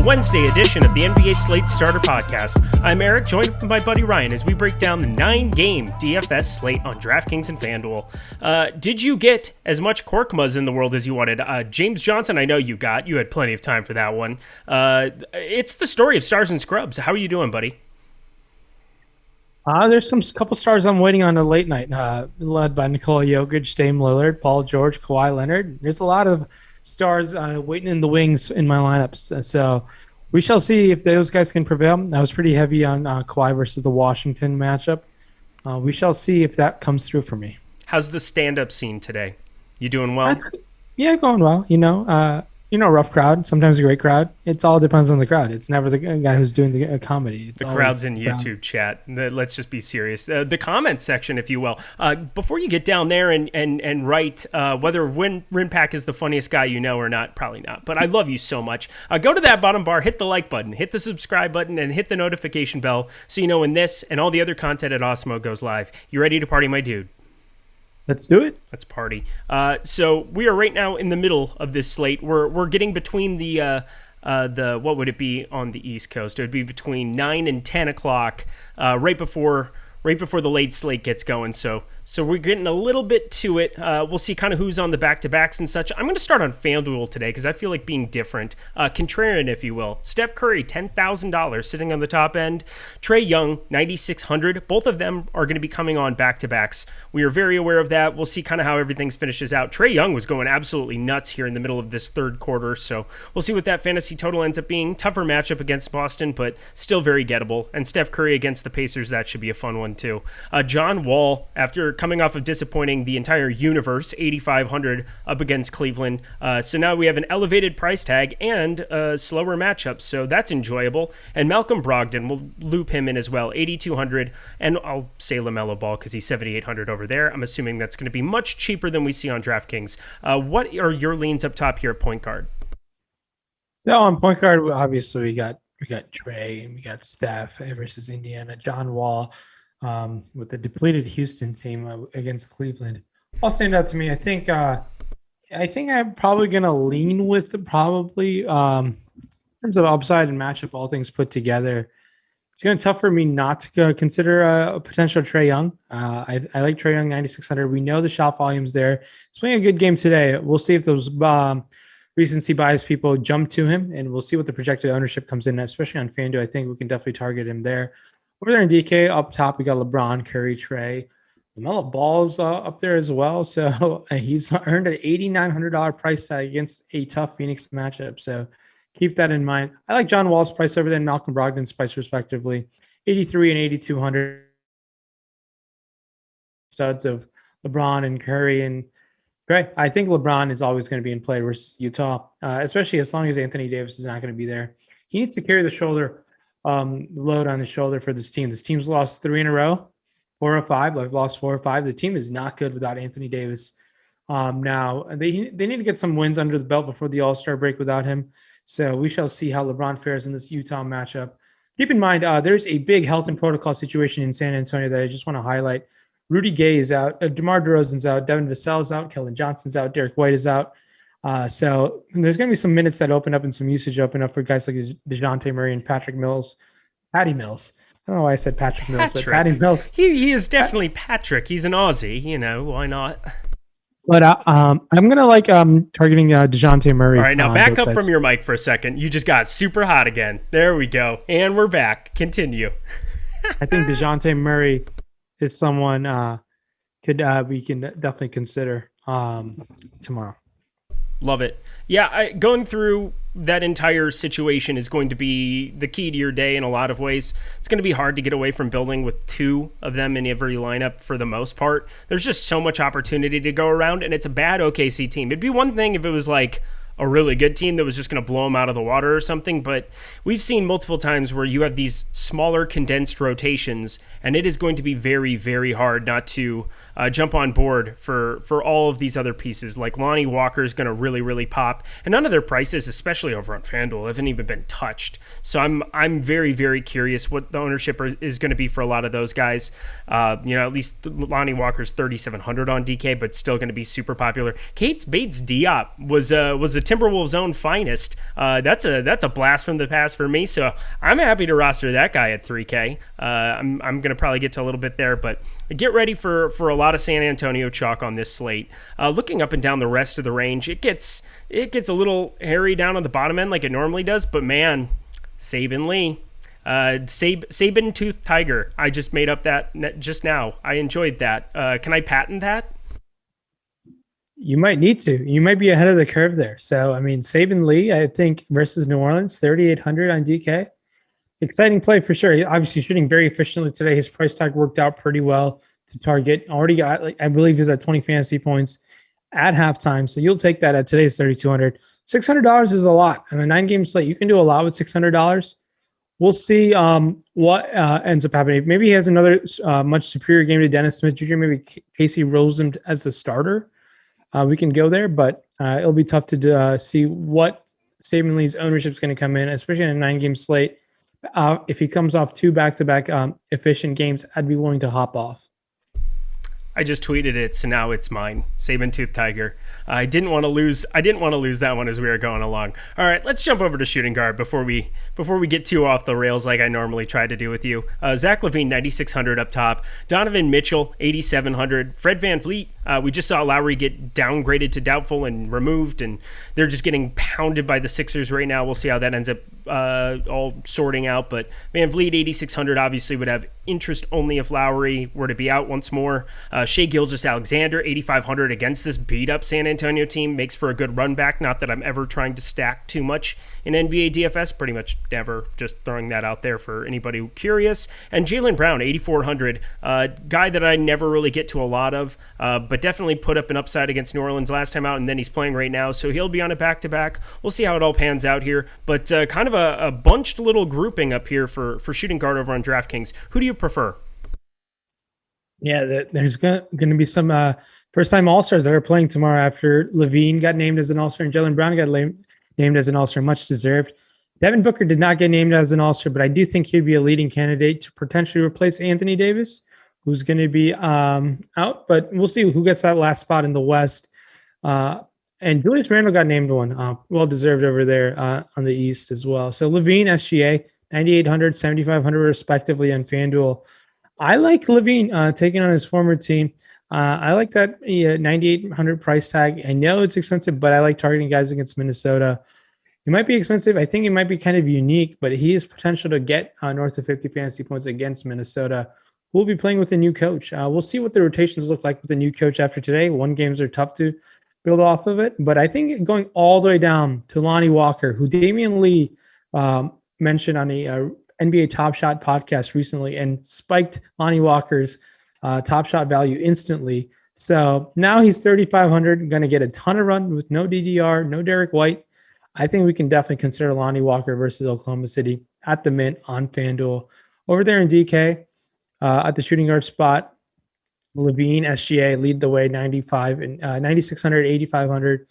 Wednesday edition of the NBA Slate Starter Podcast. I'm Eric, joined with my buddy Ryan as we break down the 9-game DFS slate on DraftKings and FanDuel. Did you get as much Korkmaz in the world as you wanted? James Johnson, I know you got. You had plenty of time for that one. It's the story of stars and scrubs. How are you doing, buddy? There's couple stars I'm waiting on a late night, led by Nikola Jokic, Dame Lillard, Paul George, Kawhi Leonard. There's a lot of stars waiting in the wings in my lineups. So we shall see if those guys can prevail. I was pretty heavy on Kawhi versus the Washington matchup. We shall see if that comes through for me. How's the stand-up scene today? You doing well? Yeah, going well. Rough crowd, sometimes a great crowd. It all depends on the crowd. It's never the guy who's doing the comedy. It's the crowd's in YouTube chat. Let's just be serious. The comment section, if you will. Before you get down there and write whether Rinpack is the funniest guy you know or not, probably not. But I love you so much. Go to that bottom bar, hit the like button, hit the subscribe button, and hit the notification bell so you know when this and all the other content at Awesemo goes live. You ready to party, my dude? Let's do it. Let's party. So we are right now in the middle of this slate. We're getting between the what would it be on the East Coast? It would be between 9 and 10 o'clock, right before the late slate gets going. So we're getting a little bit to it. We'll see kind of who's on the back-to-backs and such. I'm going to start on FanDuel today because I feel like being different. Contrarian, if you will. Steph Curry, $10,000 sitting on the top end. Trae Young, $9,600. Both of them are going to be coming on back-to-backs. We are very aware of that. We'll see kind of how everything finishes out. Trae Young was going absolutely nuts here in the middle of this third quarter, so we'll see what that fantasy total ends up being. Tougher matchup against Boston, but still very gettable. And Steph Curry against the Pacers, that should be a fun one too. John Wall, after coming off of disappointing the entire universe, 8,500 up against Cleveland. So now we have an elevated price tag and a slower matchup, so that's enjoyable. And Malcolm Brogdon, we'll loop him in as well, 8,200. And I'll say LaMelo Ball because he's 7,800 over there. I'm assuming that's going to be much cheaper than we see on DraftKings. What are your leans up top here at point guard? So on point guard, obviously we got Trae and we got Steph versus Indiana. John Wall. With the depleted Houston team against Cleveland, all stand out to me. I think I'm probably gonna lean with in terms of upside and matchup, all things put together. It's gonna be tough for me not to consider a potential Trae Young. I like Trae Young 9,600. We know the shot volume's there. He's playing a good game today. We'll see if those recency bias people jump to him, and we'll see what the projected ownership comes in, especially on FanDuel. I think we can definitely target him there. Over there in DK, up top, we got LeBron, Curry, Trae. LaMelo Ball's up there as well. So he's earned an $8,900 price tag against a tough Phoenix matchup. So keep that in mind. I like John Wall's price over there and Malcolm Brogdon's price, respectively. 8,300 and 8,200 studs of LeBron and Curry. And great. I think LeBron is always going to be in play versus Utah, especially as long as Anthony Davis is not going to be there. He needs to carry the load on his shoulder for this team. This team's lost 3 in a row, 4 or 5. They've lost 4 or 5. The team is not good without Anthony Davis. Now they need to get some wins under the belt before the All-Star break without him. So we shall see how LeBron fares in this Utah matchup. Keep in mind, there's a big health and protocol situation in San Antonio that I just want to highlight. Rudy Gay is out. DeMar DeRozan's out. Devin Vassell's out. Kellen Johnson's out. Derek White is out. So there's going to be some minutes that open up and some usage open up for guys like DeJounte Murray and Patty Mills. I don't know why I said Patrick Mills, but Patty Mills. He is definitely Patrick. He's an Aussie, why not? But I'm going to targeting DeJounte Murray. All right, now back up from your mic for a second. You just got super hot again. There we go. And we're back. Continue. I think DeJounte Murray is someone we can definitely consider tomorrow. Love it. Yeah, going through that entire situation is going to be the key to your day in a lot of ways. It's going to be hard to get away from building with 2 of them in every lineup for the most part. There's just so much opportunity to go around, and it's a bad OKC team. It'd be one thing if it was like a really good team that was just going to blow them out of the water or something, but we've seen multiple times where you have these smaller condensed rotations, and it is going to be very, very hard not to jump on board for all of these other pieces. Like Lonnie Walker is going to really, really pop, and none of their prices, especially over on FanDuel, haven't even been touched. So I'm very, very curious what the ownership is going to be for a lot of those guys. At least Lonnie Walker's 3,700 on DK, but still going to be super popular. Kate Bates Diop was a Timberwolves' own finest. That's a blast from the past for me. So I'm happy to roster that guy at 3K. I'm going to probably get to a little bit there, but get ready for a lot of San Antonio chalk on this slate. Looking up and down the rest of the range, it gets a little hairy down on the bottom end like it normally does, but man, Saban Lee. Saban Tooth Tiger. I just made up that just now. I enjoyed that. Can I patent that? You might need to. You might be ahead of the curve there. So, I mean, Saban Lee, I think, versus New Orleans, 3,800 on DK. Exciting play for sure. Obviously shooting very efficiently today. His price tag worked out pretty well to target. Already got, I believe he was at 20 fantasy points at halftime. So you'll take that at today's 3,200. $600 is a lot. On a 9-game slate, you can do a lot with $600. We'll see what ends up happening. Maybe he has another much superior game to Dennis Smith Jr. Maybe Casey rolls him as the starter. We can go there, but it'll be tough to see what Saban Lee's ownership is going to come in, especially in a 9-game slate. If he comes off 2 back-to-back efficient games, I'd be willing to hop off. I just tweeted it, so now it's mine. Saban Tooth Tiger. I didn't want to lose that one as we were going along. All right, let's jump over to shooting guard before we get too off the rails like I normally try to do with you. Zach LaVine, 9,600 up top. Donovan Mitchell, 8,700. Fred VanVleet, we just saw Lowry get downgraded to doubtful and removed, and they're just getting pounded by the Sixers right now. We'll see how that ends up all sorting out. But VanVleet, 8,600, obviously would have interest only if Lowry were to be out once more. Shai Gilgeous-Alexander, 8,500 against this beat-up San Antonio team. Makes for a good run back. Not that I'm ever trying to stack too much in NBA DFS. Pretty much never. Just throwing that out there for anybody curious. And Jaylen Brown, 8,400. Guy that I never really get to a lot of, but definitely put up an upside against New Orleans last time out, and then he's playing right now, so he'll be on a back-to-back. We'll see how it all pans out here. But kind of a bunched little grouping up here for shooting guard over on DraftKings. Who do you prefer? Yeah, there's going to be some first-time All-Stars that are playing tomorrow after LaVine got named as an All-Star and Jaylen Brown got named as an All-Star, much deserved. Devin Booker did not get named as an All-Star, but I do think he'd be a leading candidate to potentially replace Anthony Davis, who's going to be out. But we'll see who gets that last spot in the West. And Julius Randle got named one. Well-deserved over there on the East as well. So LaVine, SGA, 9,800, 7,500 respectively on FanDuel. I like LaVine taking on his former team. I like that 9,800 price tag. I know it's expensive, but I like targeting guys against Minnesota. He might be expensive. I think he might be kind of unique, but he has potential to get north of 50 fantasy points against Minnesota. We'll be playing with a new coach. We'll see what the rotations look like with the new coach after today. 1 games are tough to build off of it, but I think going all the way down to Lonnie Walker, who Damian Lee mentioned on a NBA Top Shot podcast recently and spiked Lonnie Walker's Top Shot value instantly. So now he's 3,500, going to get a ton of run with no DDR, no Derek White. I think we can definitely consider Lonnie Walker versus Oklahoma City at the mint on FanDuel. Over there in DK, at the shooting guard spot, LaVine, SGA lead the way, 95 and 9,600, 8,500,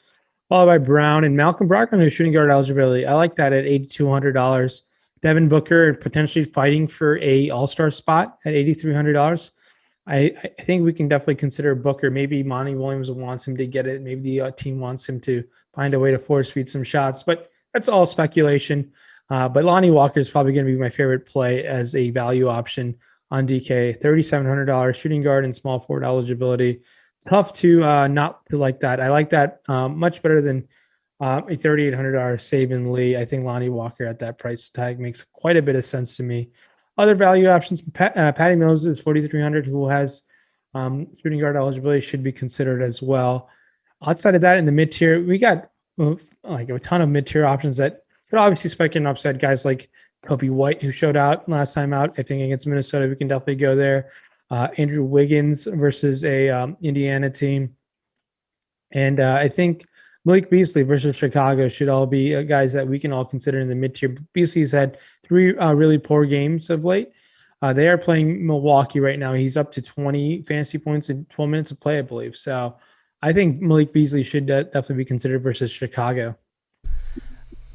followed by Brown and Malcolm Brogdon, who's shooting guard eligibility. I like that at $8,200. Devin Booker potentially fighting for a All-Star spot at $8,300. I think we can definitely consider Booker. Maybe Monty Williams wants him to get it. Maybe the team wants him to find a way to force feed some shots, but that's all speculation. But Lonnie Walker is probably going to be my favorite play as a value option on DK. $3,700 shooting guard and small forward eligibility. Tough to not to like that. I like that much better than a $3,800 Saban Lee. I think Lonnie Walker at that price tag makes quite a bit of sense to me. Other value options, Patty Mills is 4,300, who has shooting guard eligibility, should be considered as well. Outside of that, in the mid-tier, we got like a ton of mid-tier options that could obviously spike in upside. Guys like Kobe White, who showed out last time out, I think against Minnesota, we can definitely go there. Andrew Wiggins versus a Indiana team. And I think Malik Beasley versus Chicago should all be guys that we can all consider in the mid-tier. Beasley's had 3 really poor games of late. They are playing Milwaukee right now. He's up to 20 fantasy points in 12 minutes of play, I believe. So I think Malik Beasley should definitely be considered versus Chicago.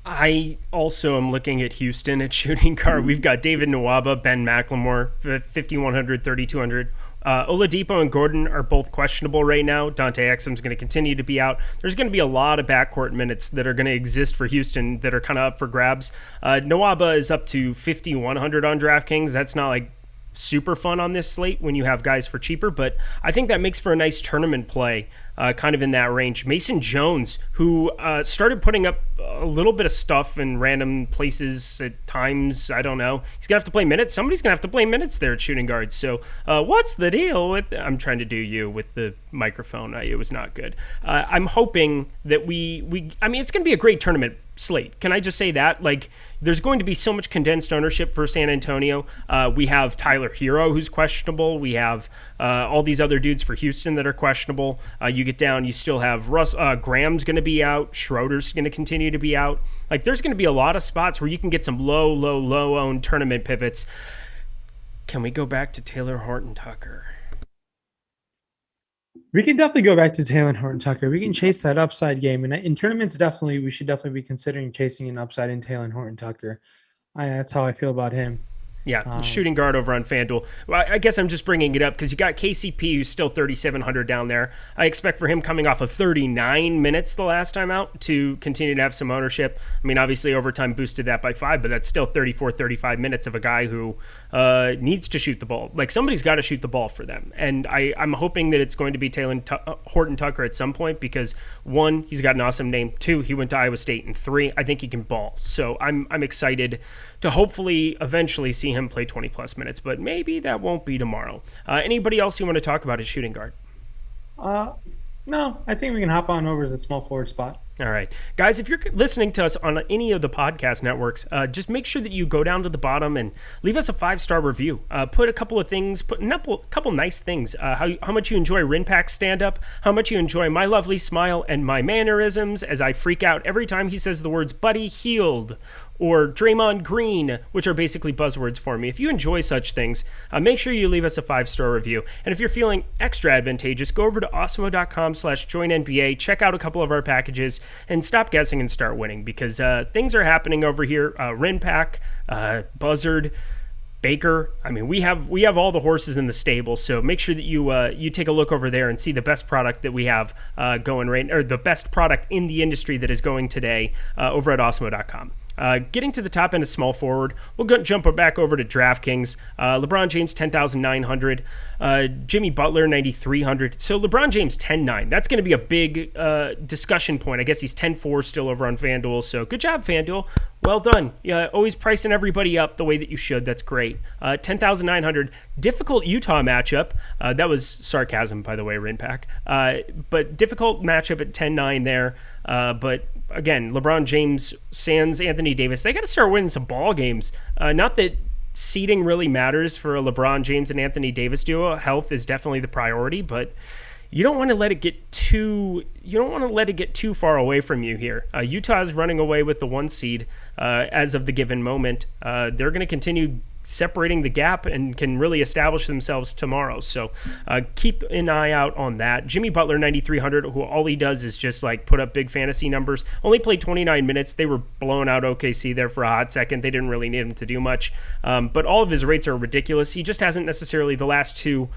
I also am looking at Houston at shooting guard. We've got David Nwaba, Ben McLemore, 5,100, 3,200. Oladipo and Gordon are both questionable right now. Dante Exum's going to continue to be out. There's going to be a lot of backcourt minutes that are going to exist for Houston that are kind of up for grabs. Nwaba is up to 5,100 on DraftKings. That's not like super fun on this slate when you have guys for cheaper, but I think that makes for a nice tournament play, kind of in that range. Mason Jones, who started putting up a little bit of stuff in random places at times. I don't know. He's going to have to play minutes. Somebody's going to have to play minutes there at shooting guard. So what's the deal with... I'm trying to do you with the microphone. It was not good. I'm hoping that I mean, it's going to be a great tournament slate. Can I just say that? Like, there's going to be so much condensed ownership for San Antonio. We have Tyler Hero, who's questionable. We have all these other dudes for Houston that are questionable. You get down, you still have Graham's going to be out. Schroeder's going to continue to be out. Like, there's going to be a lot of spots where you can get some low owned tournament pivots. Can we go back to Taylor Horton Tucker? We can definitely go back to Taylor Horton Tucker. We can chase that upside game. And in tournaments, we should definitely be considering chasing an upside in Taylor Horton Tucker. That's how I feel about him. Yeah, shooting guard over on FanDuel. Well, I guess I'm just bringing it up because you got KCP, who's still 3,700 down there. I expect for him coming off of 39 minutes the last time out to continue to have some ownership. I mean, obviously overtime boosted that by 5, but that's still 34, 35 minutes of a guy who needs to shoot the ball. Like, somebody's got to shoot the ball for them. And I'm hoping that it's going to be Taylor Horton Tucker at some point because, 1, he's got an awesome name. 2, he went to Iowa State. And 3, I think he can ball. So I'm excited to hopefully eventually see him play 20 plus minutes, but maybe that won't be tomorrow. Anybody else you want to talk about as shooting guard? No, I think we can hop on over to the small forward spot. All right. Guys, if you're listening to us on any of the podcast networks, just make sure that you go down to the bottom and leave us a 5-star review. Put a couple of things, put a couple nice things. How much you enjoy Rinpack's stand-up, how much you enjoy my lovely smile and my mannerisms as I freak out every time he says the words Buddy Healed or Draymond Green, which are basically buzzwords for me. If you enjoy such things, make sure you leave us a 5-star review. And if you're feeling extra advantageous, go over to awesemo.com/joinNBA, check out a couple of our packages, and stop guessing and start winning because things are happening over here. Rinpack, Buzzard, Baker. I mean, we have all the horses in the stable, so make sure that you take a look over there and see the best product that we have going right, or the best product in the industry that is going today over at awesemo.com. Getting to the top end of small forward, we'll jump back over to DraftKings. LeBron James, 10,900. Jimmy Butler, 9,300. So LeBron James, 10-9. That's going to be a big discussion point. I guess he's 10-4 still over on FanDuel. So good job, FanDuel. Well done. Always pricing everybody up the way that you should. That's great. 10,900. Difficult Utah matchup. That was sarcasm, by the way, Rinpack. But difficult matchup at 10-9 there. But again, LeBron James, sans Anthony Davis, they got to start winning some ball games. Not that seeding really matters for a LeBron James and Anthony Davis duo. Health is definitely the priority, but you don't want to let it get too far away from you here. Utah is running away with the 1 seed as of the given moment. They're going to continue separating the gap and can really establish themselves tomorrow. So keep an eye out on that. Jimmy Butler, 9,300, who all he does is just like put up big fantasy numbers. Only played 29 minutes. They were blowing out OKC there for a hot second. They didn't really need him to do much. But all of his rates are ridiculous. He just hasn't necessarily the last 2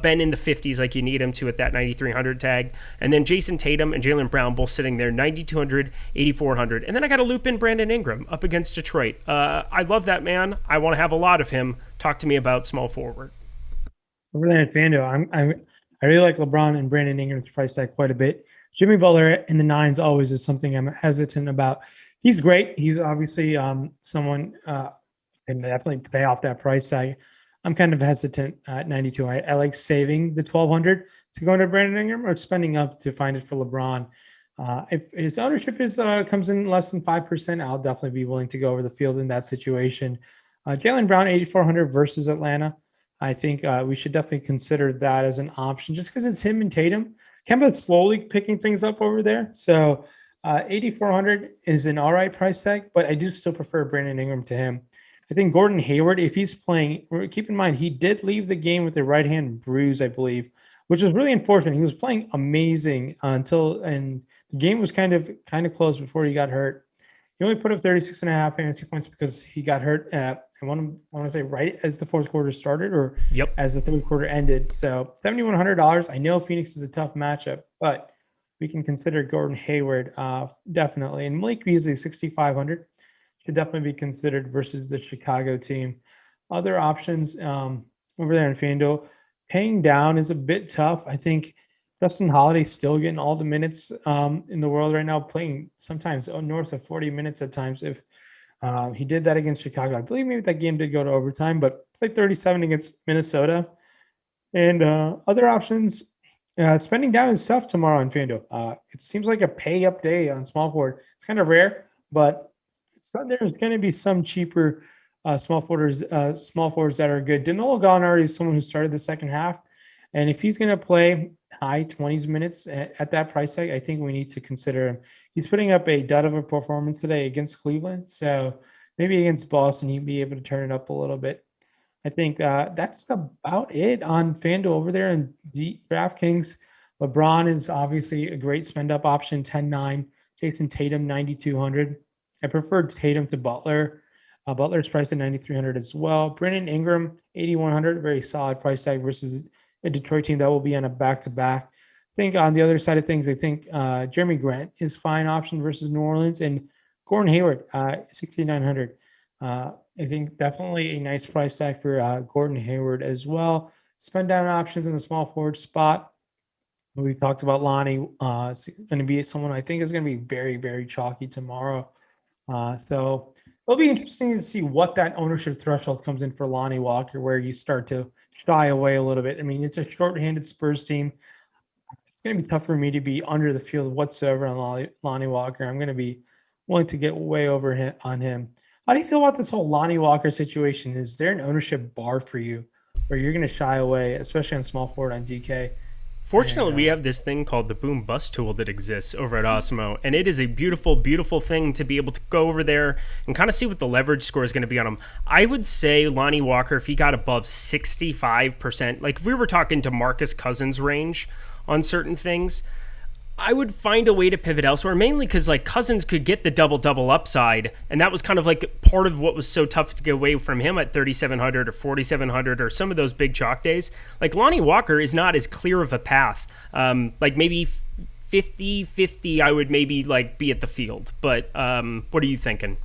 been in the 50s like you need him to at that 9,300 tag. And then Jason Tatum and Jaylen Brown both sitting there, 9,200, 8,400. And then I got to loop in Brandon Ingram up against Detroit. I love that man. I want to have a lot of him. Talk to me about small forward. Over there at FanDuel, I really like LeBron and Brandon Ingram's price tag quite a bit. Jimmy Butler in the 9s always is something I'm hesitant about. He's great. He's obviously someone can definitely pay off that price tag. I'm kind of hesitant at 92. I like saving the 1,200 to go into Brandon Ingram or spending up to find it for LeBron. If his ownership comes in less than 5%, I'll definitely be willing to go over the field in that situation. Jaylen Brown, 8,400 versus Atlanta. I think we should definitely consider that as an option just because it's him and Tatum. Kemba's slowly picking things up over there. So 8,400 is an all right price tag, but I do still prefer Brandon Ingram to him. I think Gordon Hayward, if he's playing, keep in mind, he did leave the game with a right hand bruise, I believe, which was really unfortunate. He was playing amazing and the game was kind of close before he got hurt. He only put up 36.5 fantasy points because he got hurt at, I want to say right as the fourth quarter started or Yep. as the third quarter ended. So $7,100. I know Phoenix is a tough matchup, but we can consider Gordon Hayward definitely. And Malik Beasley, 6,500, should definitely be considered versus the Chicago team. Other options over there in FanDuel, paying down is a bit tough. I think Justin Holiday's still getting all the minutes in the world right now, playing sometimes north of 40 minutes at times. If he did that against Chicago, I believe maybe that game did go to overtime, but played 37 against Minnesota. And other options, spending down is tough tomorrow on FanDuel. It seems like a pay up day on small forward. It's kind of rare, but there's going to be some cheaper small forwards that are good. Danilo Gallinari is someone who started the second half. And if he's going to play high 20s minutes at that price tag, I think we need to consider him. He's putting up a dud of a performance today against Cleveland. So maybe against Boston, he'd be able to turn it up a little bit. I think that's about it on FanDuel over there in DraftKings. LeBron is obviously a great spend up option, 10-9. Jason Tatum, 9,200. I prefer Tatum to Butler. Butler's priced at 9,300 as well. Brandon Ingram, 8,100. Very solid price tag versus a Detroit team that will be on a back-to-back. I think on the other side of things, I think Jeremy Grant is fine option versus New Orleans, and Gordon Hayward, 6,900. I think definitely a nice price tag for Gordon Hayward as well. Spend down options in the small forward spot. We talked about Lonnie. It's going to be someone I think is going to be very, very chalky tomorrow. So it'll be interesting to see what that ownership threshold comes in for Lonnie Walker, where you start to shy away a little bit. I mean, it's a short-handed Spurs team. It's going to be tough for me to be under the field whatsoever on Lonnie Walker. I'm going to be willing to get way over on him. How do you feel about this whole Lonnie Walker situation? Is there an ownership bar for you where you're going to shy away, especially on small forward on DK? Fortunately, we have this thing called the boom bust tool that exists over at Awesemo, and it is a beautiful, beautiful thing to be able to go over there and kind of see what the leverage score is going to be on him. I would say Lonnie Walker, if he got above 65%, like if we were talking to Marcus Cousins range on certain things, I would find a way to pivot elsewhere, mainly because like Cousins could get the double-double upside, and that was kind of like part of what was so tough to get away from him at 3,700 or 4,700 or some of those big chalk days. Like Lonnie Walker is not as clear of a path. Like maybe 50-50, I would maybe like be at the field. But what are you thinking?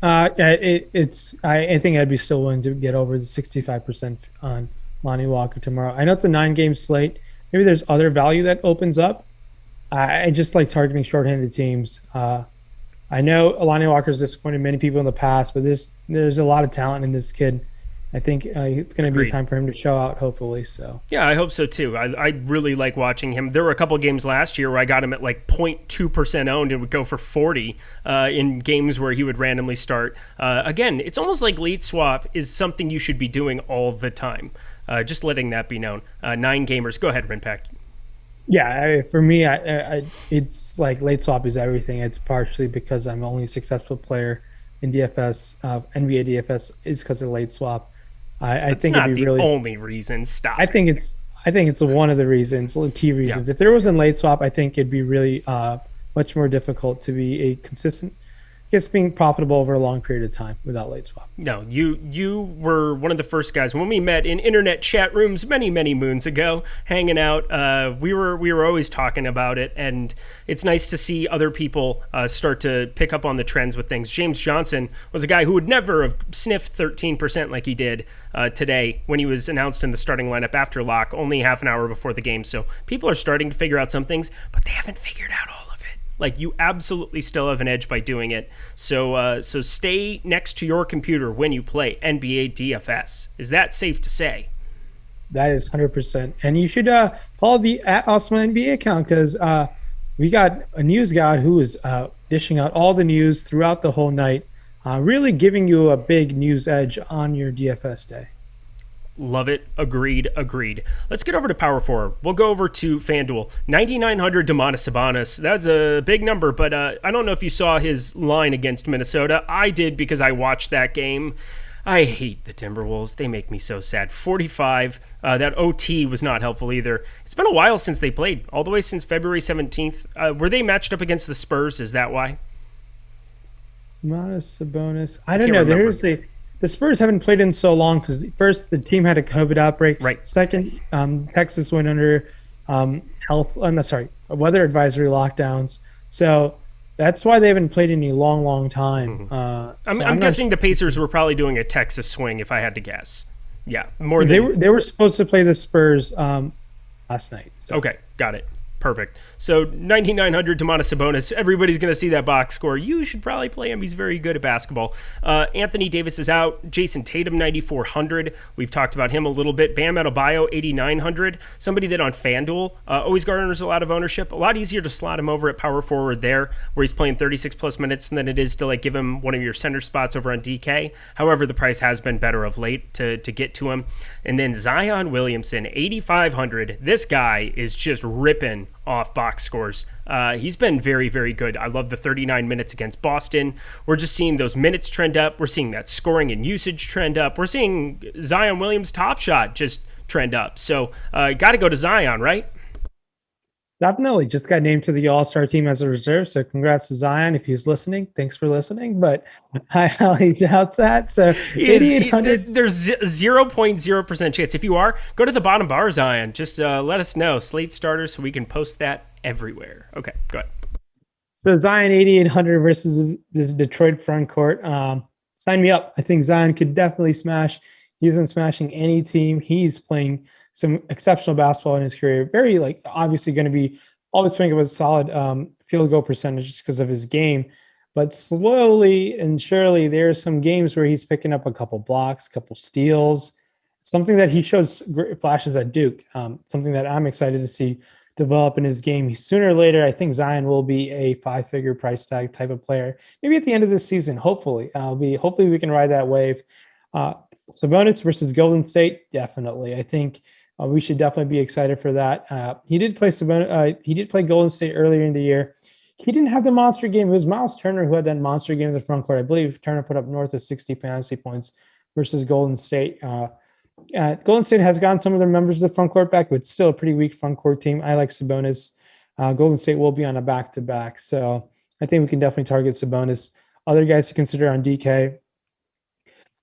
I think I'd be still willing to get over the 65% on Lonnie Walker tomorrow. I know it's a 9-game slate. Maybe there's other value that opens up. I just like targeting shorthanded teams. I know Lonnie Walker's disappointed many people in the past, but there's a lot of talent in this kid. I think it's going to be time for him to show out, hopefully. So yeah, I hope so too. I really like watching him. There were a couple of games last year where I got him at like 0.2% owned and would go for 40 in games where he would randomly start. Again, it's almost like late swap is something you should be doing all the time. Just letting that be known. 9 gamers. Go ahead, Rinpack. Yeah, for me, it's like late swap is everything. It's partially because I'm the only successful player in DFS, NBA DFS, is because of late swap. I think not it'd be the really only reason. Stop. I think it's one of the reasons, key reasons. Yeah. If there wasn't late swap, I think it'd be really much more difficult to be a consistent. Just being profitable over a long period of time without late swap. No, you were one of the first guys when we met in internet chat rooms many moons ago, hanging out. We were always talking about it, and it's nice to see other people start to pick up on the trends with things. James Johnson was a guy who would never have sniffed 13% like he did today when he was announced in the starting lineup after lock, only half an hour before the game. So people are starting to figure out some things, but they haven't figured out all. Like, you absolutely still have an edge by doing it. So stay next to your computer when you play NBA DFS. Is that safe to say? That is 100%. And you should follow the @Awesemo NBA account because we got a news guy who is dishing out all the news throughout the whole night, really giving you a big news edge on your DFS day. Love it. Agreed. Let's get over to Power Forward. We'll go over to FanDuel. 9,900 Domantas Sabonis. That's a big number, but I don't know if you saw his line against Minnesota. I did because I watched that game. I hate the Timberwolves. They make me so sad. 45. That OT was not helpful either. It's been a while since they played, all the way since February 17th. Were they matched up against the Spurs? Is that why? Sabonis. I don't can't know. remember. The Spurs haven't played in so long because first the team had a COVID outbreak. Right. Second, Texas went under weather advisory lockdowns. So that's why they haven't played in a long, long time. I'm guessing the Pacers were probably doing a Texas swing, if I had to guess. Yeah, more than they were supposed to play the Spurs last night. So. Okay, got it. Perfect. So 9,900 Domantas Sabonis. Everybody's going to see that box score. You should probably play him. He's very good at basketball. Anthony Davis is out. Jason Tatum, 9,400. We've talked about him a little bit. Bam Adebayo, 8,900. Somebody that on FanDuel always garners a lot of ownership. A lot easier to slot him over at power forward there, where he's playing 36 plus minutes than it is to like give him one of your center spots over on DK. However, the price has been better of late to get to him. And then Zion Williamson, 8,500. This guy is just ripping off box scores. He's been very, very good. I love the 39 minutes against Boston. We're just seeing those minutes trend up. We're seeing that scoring and usage trend up. We're seeing Zion Williams' top shot just trend up. So got to go to Zion, right? Definitely. Just got named to the All-Star team as a reserve. So congrats to Zion if he's listening. Thanks for listening. But I highly doubt that. So 8,800. There's 0.0% chance. If you are, go to the bottom bar, Zion. Just let us know. Slate starters so we can post that everywhere. Okay, go ahead. So Zion 8,800 versus this Detroit front court. Sign me up. I think Zion could definitely smash. He's been smashing any team. He's playing some exceptional basketball in his career. Very obviously going to be always playing with a solid field goal percentage because of his game. But slowly and surely, there's some games where he's picking up a couple blocks, a couple steals, something that he shows great flashes at Duke, something that I'm excited to see develop in his game. Sooner or later, I think Zion will be a 5-figure price tag type of player. Maybe at the end of this season, hopefully. Hopefully we can ride that wave. Sabonis versus Golden State, definitely. I think we should definitely be excited for that. He did play Golden State earlier in the year. He didn't have the monster game. It was Miles Turner who had that monster game in the front court. I believe Turner put up north of 60 fantasy points versus Golden State. Golden State has gotten some of their members of the front court back, but still a pretty weak front court team. I like Sabonis. Golden State will be on a back-to-back, so I think we can definitely target Sabonis. Other guys to consider on DK.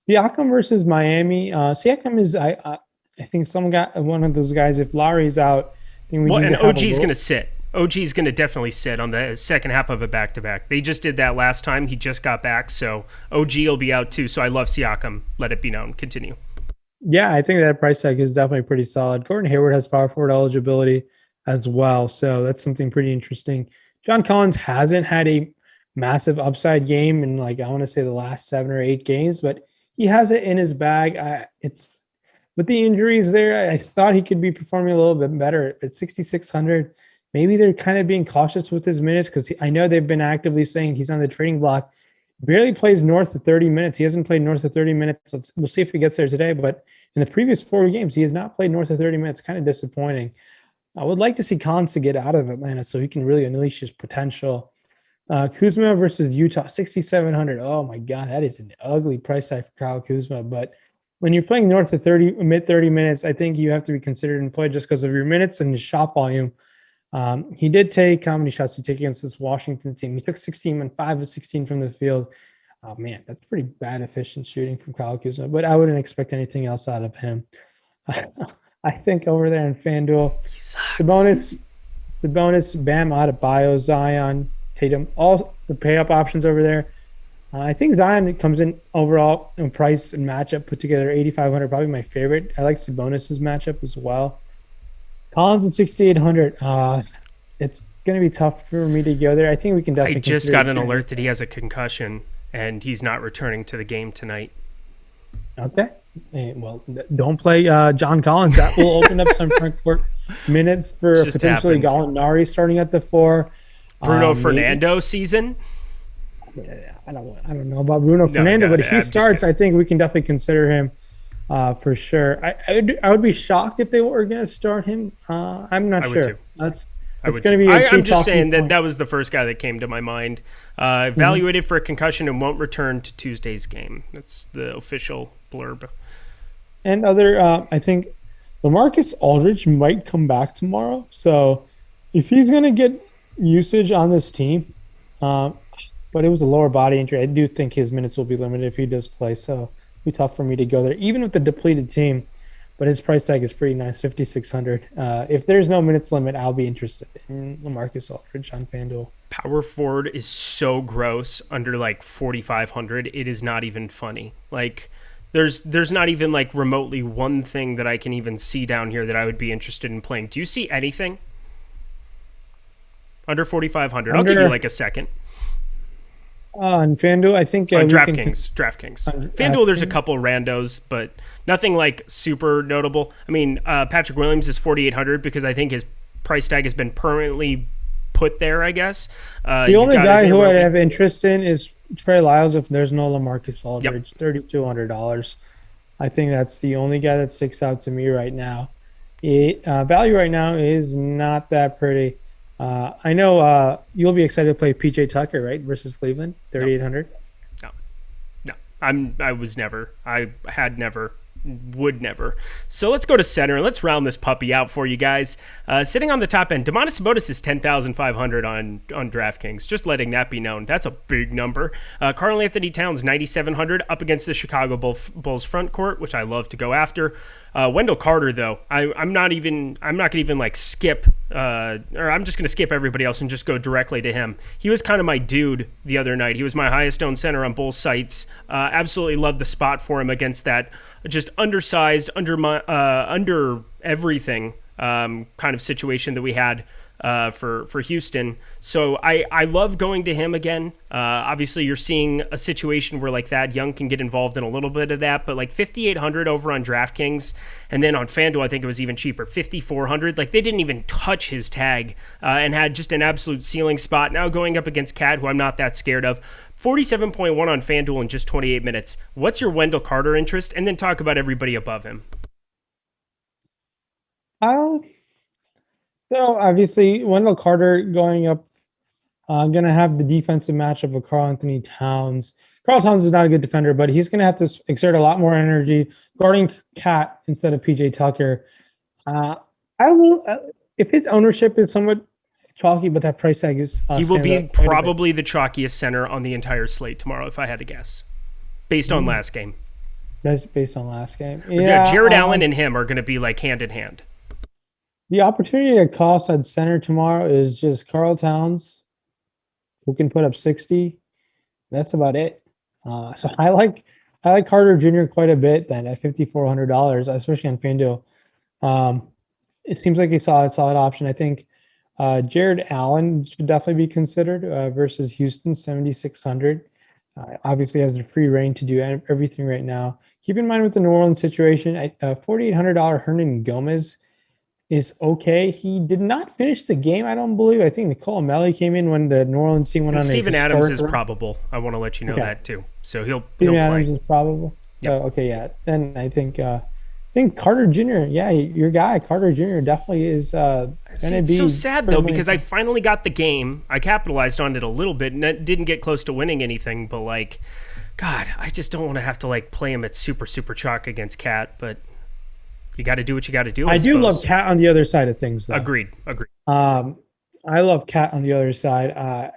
Siakam versus Miami. Siakam is, I think, one of those guys. If Lowry's out, I think we and OG's going to sit. OG's going to definitely sit on the second half of a back-to-back. They just did that last time. He just got back, so OG will be out too. So I love Siakam. Let it be known. Continue. Yeah, I think that price tag is definitely pretty solid. Gordon Hayward has power forward eligibility as well, so that's something pretty interesting. John Collins hasn't had a massive upside game in I want to say the last 7 or 8 games, but he has it in his bag. It's with the injuries there, I thought he could be performing a little bit better at 6,600. Maybe they're kind of being cautious with his minutes because I know they've been actively saying he's on the trading block. Barely plays north of 30 minutes. He hasn't played north of 30 minutes. We'll see if he gets there today. But in the previous 4 games, he has not played north of 30 minutes. Kind of disappointing. I would like to see Collins to get out of Atlanta so he can really unleash his potential. Kuzma versus Utah, 6,700. Oh, my God. That is an ugly price tag for Kyle Kuzma. But when you're playing north of mid 30 minutes, I think you have to be considered in play just because of your minutes and his shot volume. He did take how many shots he took against this Washington team? He took 16 and 5 of 16 from the field. Oh man, that's pretty bad efficient shooting from Kyle Kuzma, but I wouldn't expect anything else out of him. I think over there in FanDuel, the bonus, Bam Adebayo, Zion, Tatum, all the pay-up options over there. I think Zion comes in overall in price and matchup put together 8,500, probably my favorite. I like Sabonis' matchup as well. Collins at 6,800. It's going to be tough for me to go there. I think we can definitely. I just got an alert that he has a concussion and he's not returning to the game tonight. Okay. Well, don't play John Collins. That will open up some front court minutes for potentially Gallinari starting at the 4. Bruno Fernando season. Yeah, I don't know about Bruno Fernando, but if he starts, I think we can definitely consider him. For sure. I would be shocked if they were going to start him. I'm not sure. It's going to be. I'm just saying that was the first guy that came to my mind. Evaluated for a concussion and won't return to Tuesday's game. That's the official blurb. And I think LaMarcus Aldridge might come back tomorrow. So if he's going to get usage on this team, but it was a lower body injury. I do think his minutes will be limited if he does play, so it'll be tough for me to go there, even with the depleted team. But his price tag is pretty nice, 5,600. If there's no minutes limit, I'll be interested in LaMarcus Aldridge on FanDuel. Power forward is so gross under like 4,500. It is not even funny. Like, there's not even like remotely one thing that I can even see down here that I would be interested in playing. Do you see anything under 4,500? I'll give you like a second. On FanDuel, I think on DraftKings. FanDuel, there's a couple randos, but nothing like super notable. I mean, Patrick Williams is 4,800 because I think his price tag has been permanently put there, I guess. The only guy who I have interest in is Trey Lyles if there's no LaMarcus Aldridge, $3,200. I think that's the only guy that sticks out to me right now. Value right now is not that pretty. I know you'll be excited to play PJ Tucker, right, versus Cleveland, 3,800. No, I had never, would never. So let's go to center and let's round this puppy out for you guys. Sitting on the top end, Domantas Sabonis is 10,500 on DraftKings. Just letting that be known. That's a big number. Karl Anthony Towns, 9,700 up against the Chicago Bulls front court, which I love to go after. Wendell Carter, though, I'm not gonna even like skip, or I'm just gonna skip everybody else and just go directly to him. He was kind of my dude the other night. He was my highest owned center on both sites. Absolutely loved the spot for him against that just undersized, under everything kind of situation that we had for Houston. So I love going to him again. Obviously, you're seeing a situation where like Thad Young can get involved in a little bit of that, but like 5,800 over on DraftKings, and then on FanDuel, I think it was even cheaper, 5,400. Like they didn't even touch his tag and had just an absolute ceiling spot. Now going up against Cat, who I'm not that scared of. 47.1 on FanDuel in just 28 minutes. What's your Wendell Carter interest? And then talk about everybody above him. So obviously, Wendell Carter going up, going to have the defensive matchup of Karl Anthony Towns. Karl Towns is not a good defender, but he's going to have to exert a lot more energy guarding Cat instead of PJ Tucker. I will, if his ownership is somewhat chalky, but that price tag is. He will be probably the chalkiest center on the entire slate tomorrow, if I had to guess, based on last game. That's based on last game. Yeah, Jared Allen and him are going to be like hand in hand. The opportunity at cost at center tomorrow is just Karl Towns, who can put up 60. That's about it. So I like Carter Jr. quite a bit then at $5,400, especially on FanDuel. It seems like a solid option. I think Jared Allen should definitely be considered versus Houston, 7,600. Obviously has the free reign to do everything right now. Keep in mind with the New Orleans situation, $4,800 Hernan Gomez is okay. He did not finish the game, I don't believe. I think Nicole Melli came in when the New Orleans team went on. Steven Adams is probable. I want to let you know that too. So he'll Steven play. Adams is probable. Yep. Okay, yeah. Then I think Carter Jr. Yeah, your guy Carter Jr. definitely is. It's so sad though because I finally got the game. I capitalized on it a little bit and didn't get close to winning anything. But like, God, I just don't want to have to like play him at super chalk against Cat, but. You got to do what you got to do. I do love Cat on the other side of things, though. Agreed. I love Cat on the other side.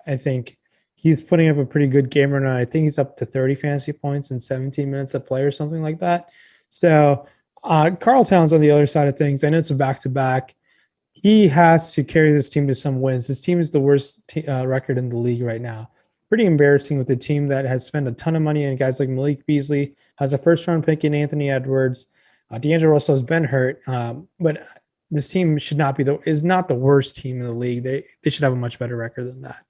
I think he's putting up a pretty good game right now. I think he's up to 30 fantasy points in 17 minutes of play or something like that. So Karl Towns on the other side of things. I know it's a back-to-back. He has to carry this team to some wins. This team is the worst record in the league right now. Pretty embarrassing with a team that has spent a ton of money on guys like Malik Beasley, has a first-round pick in Anthony Edwards. D'Angelo Russell's been hurt, but this team is not the worst team in the league. They should have a much better record than that.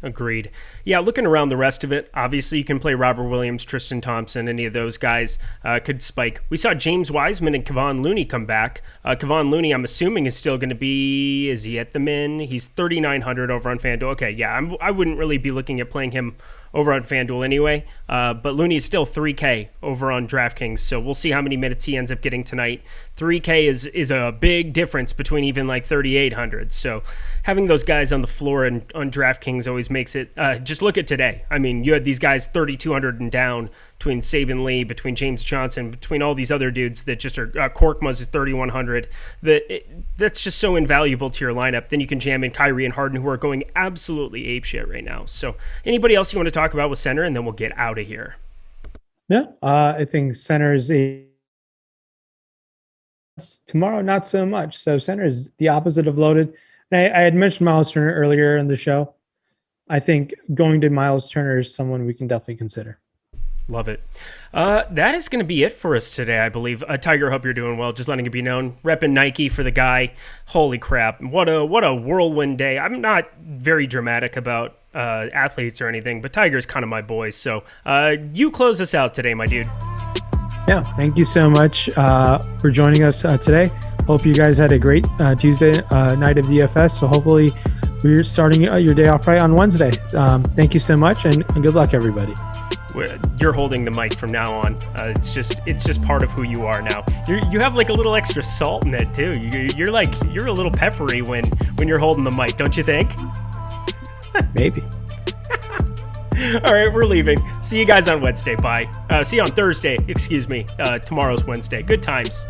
Agreed. Yeah, looking around the rest of it, obviously you can play Robert Williams, Tristan Thompson, any of those guys could spike. We saw James Wiseman and Kevon Looney come back. Kevon Looney, I'm assuming, is still going to be, is he at the min? He's 3,900 over on FanDuel. Okay, yeah, I wouldn't really be looking at playing him over on FanDuel anyway, but Looney is still 3K over on DraftKings, so we'll see how many minutes he ends up getting tonight. 3K is a big difference between even like 3,800, so having those guys on the floor and on DraftKings always makes it, just look at today. I mean, you had these guys 3,200 and down between Saban Lee, between James Johnson, between all these other dudes that just are Korkmaz is 3,100. That's just so invaluable to your lineup. Then you can jam in Kyrie and Harden, who are going absolutely apeshit right now. So anybody else you want to talk about with center, and then we'll get out of here. Yeah, I think center is tomorrow, not so much. So center is the opposite of loaded. And I had mentioned Miles Turner earlier in the show. I think going to Miles Turner is someone we can definitely consider. Love it. That is going to be it for us today, I believe. Tiger, hope you're doing well. Just letting it be known. Repping Nike for the guy. Holy crap. What a whirlwind day. I'm not very dramatic about athletes or anything, but Tiger's kind of my boy. So you close us out today, my dude. Yeah, thank you so much for joining us today. Hope you guys had a great Tuesday night of DFS. So hopefully we're starting your day off right on Wednesday. Thank you so much, and good luck, everybody. You're holding the mic from now on. It's just part of who you are now. You have like a little extra salt in it too. You're a little peppery when you're holding the mic, don't you think? Maybe. All right, we're leaving. See you guys on Wednesday. Bye. See you on Thursday. Excuse me. Tomorrow's Wednesday. Good times.